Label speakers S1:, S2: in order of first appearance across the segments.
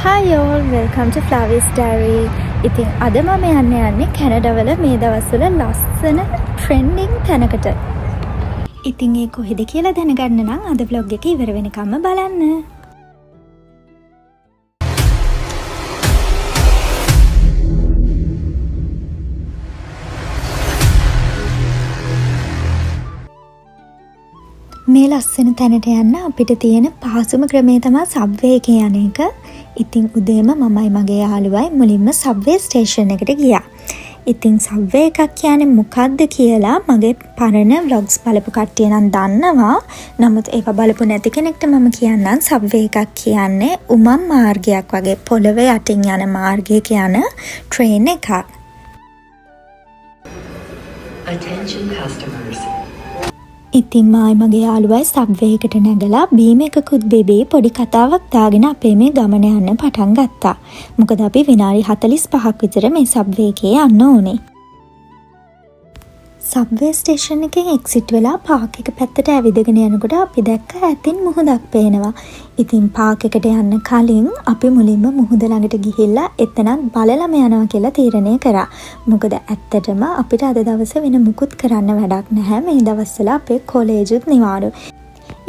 S1: Hi all, welcome to Flavi's Diary. ඉතින් අද මම යන්නේ කැනඩාවල මේ දවස්වල ලස්සන ට්‍රෙන්ඩින් තැනකට. ඉතින් ඒ කොහෙද කියලා දැනගන්න නම් අද vlog එක ඉවර වෙනකම්ම බලන්න. මේ ලස්සන තැනට යන්න අපිට තියෙන පහසුම ක්‍රමය තමයි සබ්වේ එකේ යන එක. ඉතින් උදේම මමයි මගේ යාළුවයි මුලින්ම සබ්වේ ස්ටේෂන් එකට ගියා. ඉතින් සබ්වේ එකක් කියන්නේ මොකක්ද කියලා මගේ පරණ vlogs බලපු කට්ටිය නම් දන්නවා. නමුත් ඒක බලපු නැති කෙනෙක්ට මම කියන්නම් සබ්වේ එකක් කියන්නේ උමම් මාර්ගයක් වගේ පොළවේ යටින් යන මාර්ගයක යන ට්‍රේන් එකක්.
S2: Attention customers.
S1: ඉතින් මගේ යාළුවයි සබ්වේ එකට නැගලා බීම එකකුත් බෙබේ පොඩි කතාවක් දාගෙන අපේ මේ ගමන යන්න පටන් ගත්තා. මොකද අපි විනාඩි 45ක් විතර මේ සබ්වේ එකේ යන්න ඕනේ. සබ්වේ ස්ටේෂන් එකෙන් එක්සිට් වෙලා පාක් එක පැත්තට ඇවිදගෙන යනකොට අපි දැක්ක ඈතින් මුහුදක් පේනවා. ඉතින් පාක් එකට යන්න කලින් අපි මුලින්ම මුහුද ළඟට ගිහිල්ලා එතනත් බලලම යනවා කියලා තීරණය කරා. මොකද ඇත්තටම අපිට අද දවසේ වෙන මුකුත් කරන්න වැඩක් නැහැ. මේ දවස්වල අපේ කොලේජුත් නිවාඩු.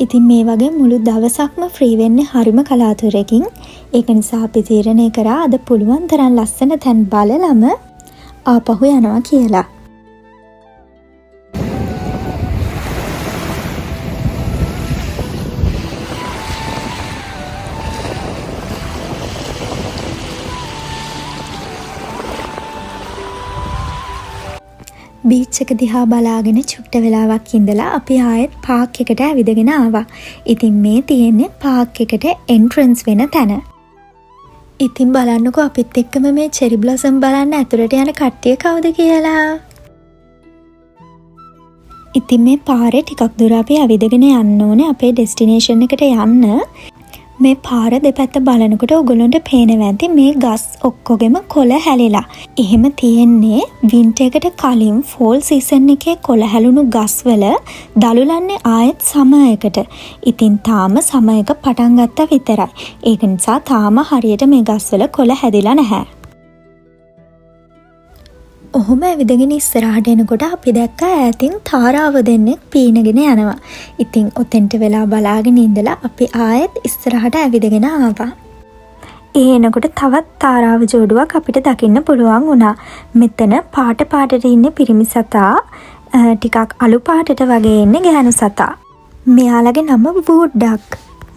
S1: ඉතින් මේ වගේ මුළු දවසක්ම ෆ්‍රී වෙන්නේ හරිම කලාතුරකින්. ඒක නිසා අපි තීරණය කරා අද පුළුවන් තරම් ලස්සන තැන් බලලම ආපහු යනවා කියලා. බීච් එක දිහා බලාගෙන චුට්ට වෙලාවක් ඉඳලා අපි ආයෙත් පාක් එකට ඇවිදගෙන ආවා. ඉතින් මේ තියෙන්නේ පාක් එකට එන්ට්‍රන්ස් වෙන තැන. ඉතින් බලන්නකෝ අපිත් එක්කම මේ චෙරි බ්ලොසම් බලන්න ඇතුළට යන කට්ටිය කවුද කියලා. ඉතින් මේ පාරේ ටිකක් දුර අපි ඇවිදගෙන යන්න ඕනේ අපේ ඩෙස්ටිනේෂන් එකට යන්න. මේ පාර දෙපැත්ත බලනකොට ඔයගොල්ලන්ට පේනවා ඇති මේ ගස් ඔක්කොගෙම කොළ හැලිලා. එහෙම තියෙන්නේ වින්ටර් එකට කලින් ෆෝල් සීසන් එකේ කොළ හැලුණු ගස්වල දලුලන්නේ ආයෙත් සමයකට. ඉතින් තාම සමයක පටන් ගත්තා විතරයි. ඒක නිසා තාම හරියට මේ ගස්වල කොළ හැදිලා නැහැ. ඔහොම ඇවිදගෙන ඉස්සරහට එනකොට අපි දැක්ක ඈතින් තාරාව දෙන්නෙක් පීනගෙන යනවා. ඉතින් ඔතෙන්ට වෙලා බලාගෙන ඉඳලා අපි ආයෙත් ඉස්සරහට ඇවිදගෙන ආවා. ඒ එනකොට තවත් තාරාව ජෝඩුවක් අපිට දකින්න පුළුවන් වුණා. මෙතන පාට පාටට ඉන්න පිරිමි සතා ටිකක් අලු පාටට වගේ ඉන්න ගැහණු සතා. මෙයාලගේ නම වූඩ්ඩක්.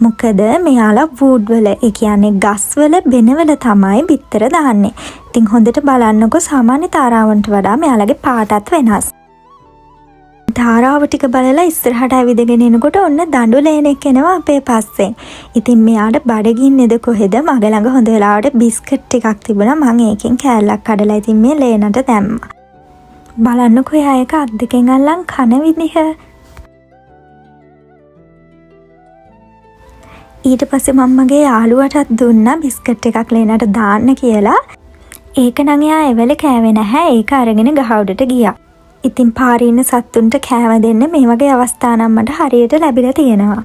S1: මොකද මෙයාලා වූඩ් වල ඒ කියන්නේ ගස් වල බෙනවල තමයි බිත්තර දාන්නේ. ඉතින් හොඳට බලන්නකො සාමාන්‍ය තාරාවන්ට වඩා මෙයාලගේ පාටත් වෙනස්. තාරාව ටික බලලා ඉස්සරහට ඇවිදගෙන එනකොට ඔන්න දඬුලේනෙක් එනවා අපේ පස්සෙන්. ඉතින් මෙයාට බඩගින්නේද කොහෙද මග ළඟ හොඳ වෙලාවට බිස්කට් ටිකක් තිබුණා. මම ඒකෙන් කෑල්ලක් කඩලා ඉතින් මේ ලේනට දැම්මා. බලන්නකො එයා ඒක අත් දෙකෙන් අල්ලන් කන විදිහ. ඊට පස්සේ මම්මගේ යාළුවටත් දුන්නා බිස්කට් එකක් ලේනට දාන්න කියලා. ඒක නම් එයා එවල කෑවේ නැහැ. ඒක අරගෙන ගහ උඩට ගියා. ඉතින් පාරේ ඉන්න සත්තුන්ට කෑම දෙන්න මේ වගේ අවස්ථා නම් මට හරියට ලැබිලා තියෙනවා.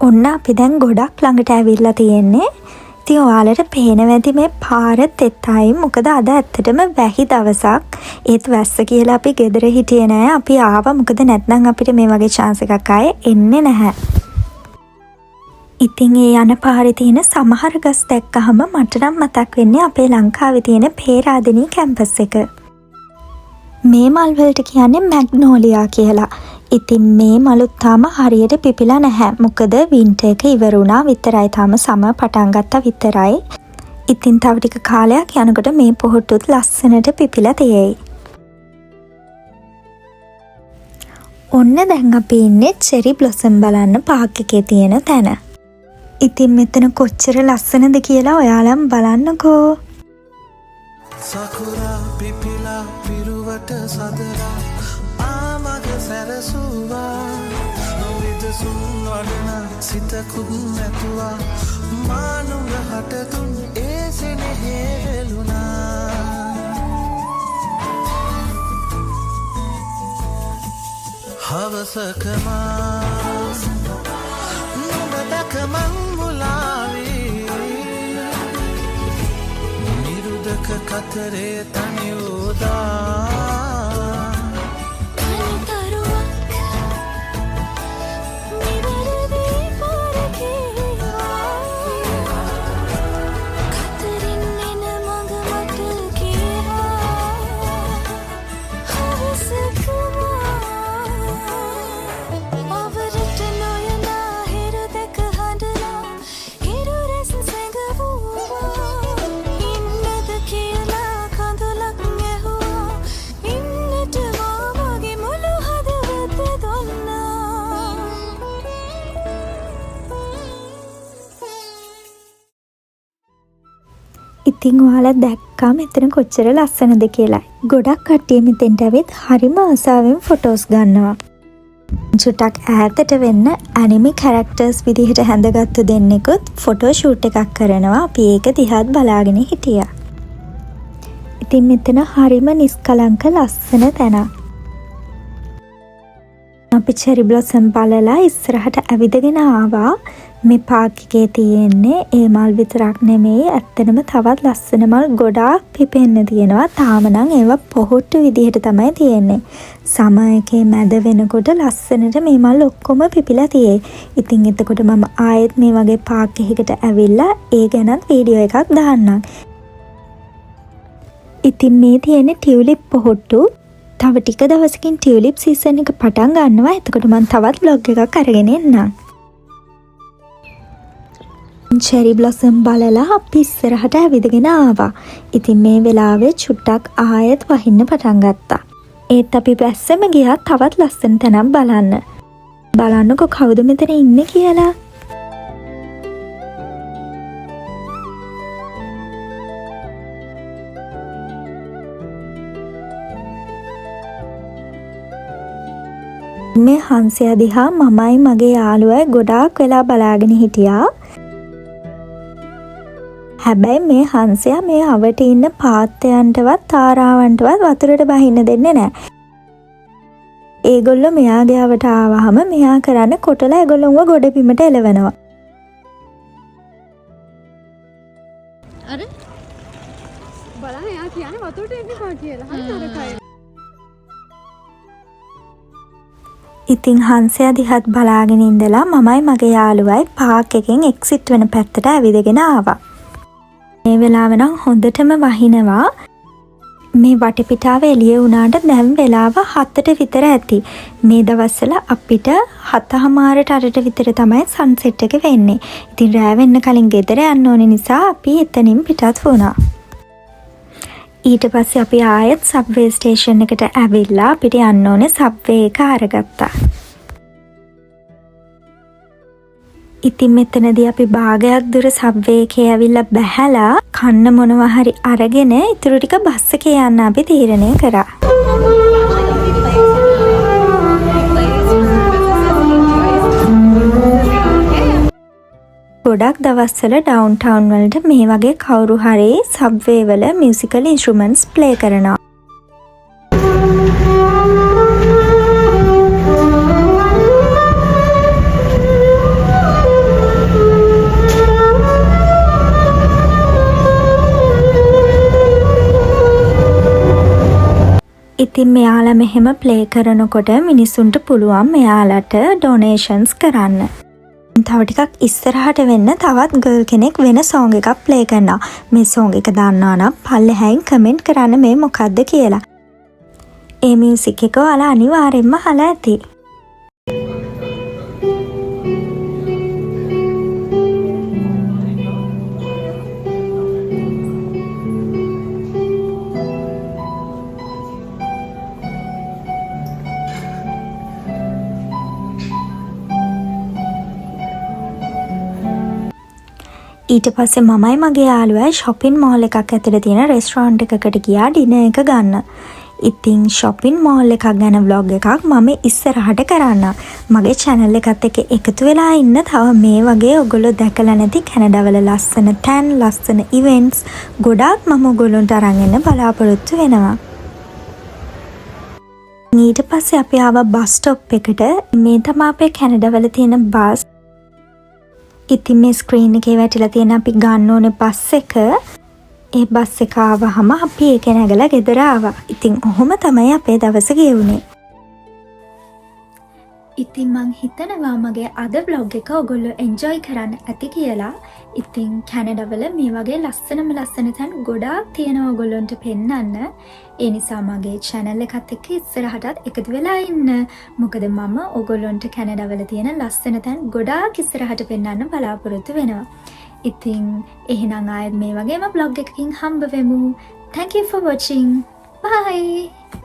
S1: ඔන්න අපි දැන් ගොඩක් ළඟට ඇවිල්ලා තියෙන්නේ. ඉතින් ඔයාලට පේනවා ඇති මේ පාර තෙතයි. මොකද අද ඇත්තටම වැහි දවසක්. ඒත් වැස්ස කියලා අපි ගෙදර හිටියේ නෑ. අපි ආවා. මොකද නැත්නම් අපිට මේ වගේ chance එකක් ආයේ එන්නේ නැහැ. ඉතින් ඒ යන පාරේ තියෙන සමහර ගස් දැක්කහම මට නම් මතක් වෙන්නේ අපේ ලංකාවේ තියෙන පේරාදෙණිය කැම්පස් එක. මේ මල් වලට කියන්නේ මැග්නෝලියා කියලා. ඉතින් මේ මලුත් තාම හරියට පිපිලා නැහැ. මොකද වින්ටර් එක ඉවර වුණා විතරයි. තාම සම පටන් ගත්තා විතරයි. ඉතින් තව ටික කාලයක් යනකොට මේ පොහොට්ටුත් ලස්සනට පිපිලා තියෙයි. ඔන්න දැන් අපි ඉන්නේ චෙරි බ්ලොසම් බලන්න පාක් එකේ තියෙන තැන. ඉතින් මෙතන කොච්චර ලස්සනද කියලා ඔයාලම බලන්නකෝ.
S3: සකුරා පිපිලා පිරුවට සදරා ආමග සැරසුවා නොවිදසුන් වඩන සිතකුත් නැතුවා මානුග හටතුන් ඒ සෙනෙහේ වෙලුණා හවසකමා නුඹ දැක මං මුලාවී දෙක කතරේ තනියෝදා
S1: ඉතින් ඔයාලා දැක්කා මෙතන කොච්චර ලස්සනද කියලා. ගොඩක් කට්ටිය මෙතෙන්ට ඇවිත් හරිම ආසාවෙන් ෆොටෝස් ගන්නවා. චුට්ටක් ඈතට වෙන්න ඇනිමි කැරක්ටර්ස් විදිහට හැඳගත්තු දෙන්නෙකුත් ෆොටෝ ෂූට් එකක් කරනවා. අපි ඒක දිහාත් බලාගෙන හිටියා. ඉතින් මෙතන හරිම නිස්කලංක ලස්සන තැනක්. අපි චෙරි බ්ලොසම් බලලා ඉස්සරහට ඇවිදගෙන ආවා. මේ පාක් එකේ තියෙන්නේ ඒ මල් විතරක් නෙමෙයි, ඇත්තටම තවත් ලස්සන මල් ගොඩාක් පිපෙන්න තියෙනවා. තාම නම් ඒවා පොහොට්ටු විදිහට තමයි තියෙන්නේ. සම එකේ මැද වෙනකොට ලස්සනට මේ මල් ඔක්කොම පිපිලා තියෙයි. ඉතින් එතකොට මම ආයෙත් මේ වගේ පාක් එකකට ඇවිල්ලා ඒ ගැනත් වීඩියෝ එකක් දාන්නම්. ඉතින් මේ තියෙන්නේ ටියුලිප් පොහොට්ටු. තව ටික දවසකින් ටියුලිප් සීසන් එක පටන් ගන්නවා. එතකොට මම තවත් vlog එකක් අරගෙන එන්නම්. චෙරි බ්ලොසම් බලලා අපි ඉස්සරහට ඇවිදගෙන ආවා. ඉතින් මේ වෙලාවේ චුට්ටක් ආයෙත් වහින්න පටන් ගත්තා. ඒත් අපි බැස්සම ගියා තවත් ලස්සන තැනක් බලන්න. බලන්නකෝ කවුද මෙතන ඉන්නේ කියලා. මේ හංසයා දිහා මමයි මගේ යාළුවයි ගොඩාක් වෙලා බලාගෙන හිටියා. හැබැයි මේ හංසයා මේ අවට ඉන්න පාත්තයන්ටවත් තාරාවන්ටවත් වතුරට බහින්න දෙන්නේ නැහැ. ඒගොල්ලෝ මෙයාගේ අවට ආවහම මෙයා කරන්නේ කොටලා ඒගොල්ලෝව ගොඩ බිමට එලවනවා.
S4: අර බලන්න එයා කියන්නේ වතුරට එන්නවා කියලා. හරි නරකයි.
S1: ඉතින් හංසයා දිහාත් බලාගෙන ඉඳලා මමයි මගේ යාළුවයි පාක් එකෙන් එක්සිට් වෙන පැත්තට ඇවිදගෙන ආවා. මේ වෙලාව නම් හොඳටම වහිනවා. මේ වටපිටාව එළිය වුණාට දැන් වෙලාව 7ට විතර ඇති. මේ දවස්වල අපිට 7:00ට අරට විතර තමයි සන්සෙට් එක වෙන්නේ. ඉතින් රෑ වෙන්න කලින් ගෙදර යන්න ඕනේ නිසා අපි එතනින් පිටත් වුණා. ඊට පස්සේ අපි ආයෙත් සබ්වේ ස්ටේෂන් එකට ඇවිල්ලා අපිට යන්න ඕනේ සබ්වේ එක අරගත්තා. ඉතින් මෙතනදී අපි භාගයක් දුර සබ්වේ එකේ ඇවිල්ලා බැහැලා කන්න මොනවා හරි අරගෙන ඉතුරු ටික බස් එකේ යන්න අපි තීරණය කරා. ගොඩක් දවස්වල ඩවුන්ටවුන් වලට මේ වගේ කවුරු හරි සබ්වේ වල මියුසිකල් ඉන්ස්ට්‍රුමන්ට්ස් ප්ලේ කරනවා. ඉතින් මෙයාලා මෙහෙම ප්ලේ කරනකොට මිනිස්සුන්ට පුළුවන් මෙයාලට ඩොනේෂන්ස් කරන්න. තව ටිකක් ඉස්සරහට වෙන්න තවත් ගර්ල් කෙනෙක් වෙන සෝංග එකක් ප්ලේ කරනවා. මේ සෝංග එක දන්නවා නම් පල්ලෙහායින් කමෙන්ට් කරන්න මේ මොකක්ද කියලා. ඒ මියුසික් එක ඔයාලා අනිවාර්යෙන්ම අහලා ඇති. ඊට පස්සේ මමයි මගේ යාළුවයි shopping mall එකක් ඇතුලේ තියෙන restaurant එකකට ගියා dinner එක ගන්න. ඉතින් shopping mall එකක් ගැන vlog එකක් මම ඉස්සරහට කරන්න. මගේ channel එකත් එක්ක එකතු වෙලා ඉන්න තව මේ වගේ ඔයගොල්ලෝ දැකලා නැති කැනඩාවල ලස්සන තැන්, ලස්සන events ගොඩාක් මම ඔයගොල්ලන්ට අරන් එන්න බලාපොරොත්තු වෙනවා. ඊට පස්සේ අපි ආවා බස් ස්ටොප් එකට. මේ තමයි අපේ කැනඩාවල තියෙන බස්. ඉතින් මේ ස්ක්‍රීන් එකේ වැටිලා තියෙන අපි ගන්න ඕනේ බස් එක. ඒ බස් එක ආවහම අපි ඒක නැගලා ගෙදර ආවා. ඉතින් ඔහොම තමයි අපේ දවස ගෙවුනේ. ඉතින් මං හිතනවා මගේ අද vlog එක ඔයගොල්ලෝ enjoy කරන්න ඇති කියලා. ඉතින් කැනඩාවල මේ වගේ ලස්සනම ලස්සන තැන් ගොඩාක් තියෙනවා ඔයගොල්ලන්ට පෙන්වන්න. ඒ නිසා මගේ channel එකත් එක්ක ඉස්සරහටත් එකතු වෙලා ඉන්න. මොකද මම ඔයගොල්ලන්ට කැනඩාවල තියෙන ලස්සන තැන් ගොඩාක් ඉස්සරහට පෙන්වන්න බලාපොරොත්තු වෙනවා. ඉතින් එහෙනම් ආයෙත් මේ වගේම vlog එකකින් හම්බ වෙමු. Thank you for watching. Bye.